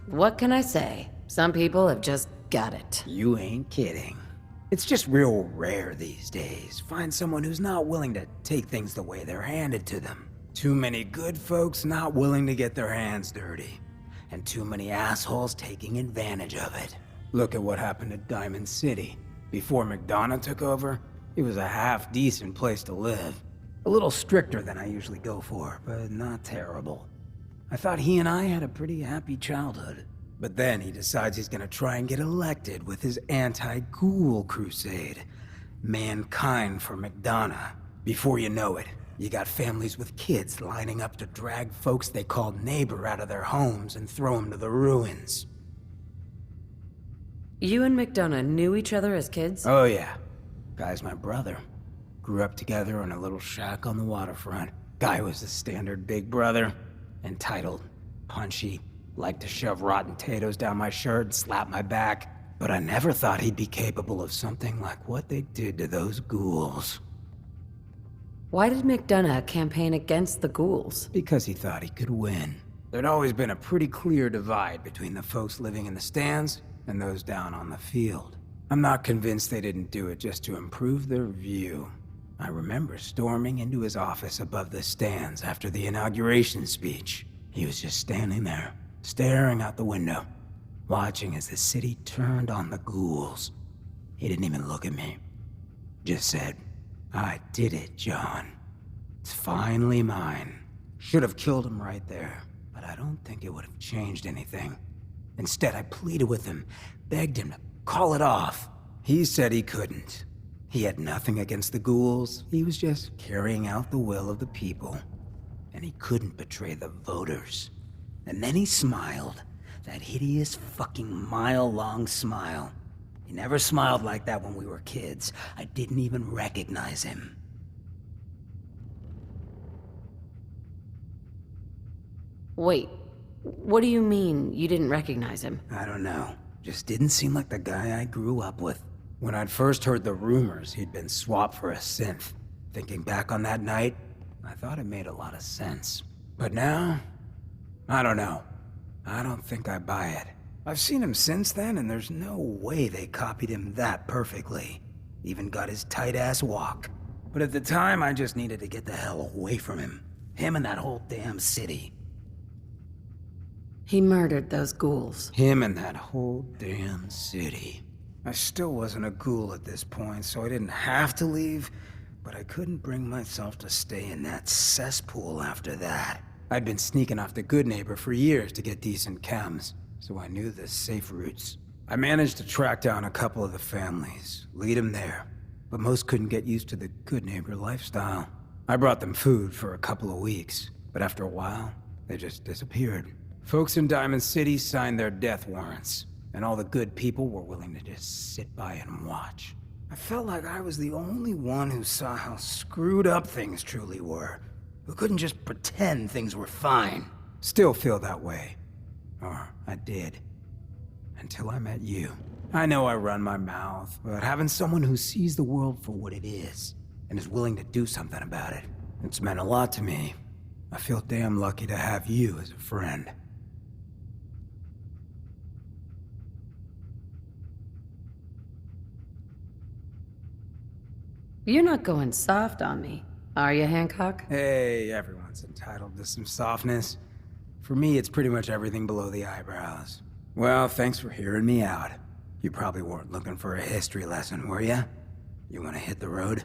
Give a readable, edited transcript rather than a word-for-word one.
What can I say? Some people have just got it. You ain't kidding. It's just real rare these days. Find someone who's not willing to take things the way they're handed to them. Too many good folks not willing to get their hands dirty. And too many assholes taking advantage of it. Look at what happened at Diamond City. Before McDonough took over, it was a half-decent place to live. A little stricter than I usually go for, but not terrible. I thought he and I had a pretty happy childhood. But then he decides he's gonna try and get elected with his anti-ghoul crusade. Mankind for McDonough. Before you know it, you got families with kids lining up to drag folks they called neighbor out of their homes and throw them to the ruins. You and McDonough knew each other as kids? Oh yeah. Guy's my brother. Grew up together in a little shack on the waterfront. Guy was the standard big brother. Entitled, punchy, liked to shove rotten potatoes down my shirt and slap my back. But I never thought he'd be capable of something like what they did to those ghouls. Why did McDonough campaign against the ghouls? Because he thought he could win. There'd always been a pretty clear divide between the folks living in the stands and those down on the field. I'm not convinced they didn't do it just to improve their view. I remember storming into his office above the stands after the inauguration speech. He was just standing there, staring out the window, watching as the city turned on the ghouls. He didn't even look at me. Just said, "I did it, John. It's finally mine." Should have killed him right there, but I don't think it would have changed anything. Instead, I pleaded with him, begged him to call it off. He said he couldn't. He had nothing against the ghouls. He was just carrying out the will of the people. And he couldn't betray the voters. And then he smiled. That hideous fucking mile-long smile. He never smiled like that when we were kids. I didn't even recognize him. Wait, what do you mean you didn't recognize him? I don't know. Just didn't seem like the guy I grew up with. When I'd first heard the rumors he'd been swapped for a synth, thinking back on that night, I thought it made a lot of sense. But now, I don't know. I don't think I buy it. I've seen him since then, and there's no way they copied him that perfectly. Even got his tight-ass walk. But at the time, I just needed to get the hell away from him. Him and that whole damn city. He murdered those ghouls. Him and that whole damn city. I still wasn't a ghoul at this point, so I didn't have to leave, but I couldn't bring myself to stay in that cesspool after that. I'd been sneaking off the Good Neighbor for years to get decent chems, so I knew the safe routes. I managed to track down a couple of the families, lead them there, but most couldn't get used to the Good Neighbor lifestyle. I brought them food for a couple of weeks, but after a while, they just disappeared. Folks in Diamond City signed their death warrants, and all the good people were willing to just sit by and watch. I felt like I was the only one who saw how screwed up things truly were, who couldn't just pretend things were fine. Still feel that way. Or I did. Until I met you. I know I run my mouth, but having someone who sees the world for what it is, and is willing to do something about it, it's meant a lot to me. I feel damn lucky to have you as a friend. You're not going soft on me, are you, Hancock? Hey, everyone's entitled to some softness. For me, it's pretty much everything below the eyebrows. Well, thanks for hearing me out. You probably weren't looking for a history lesson, were ya? You want to hit the road?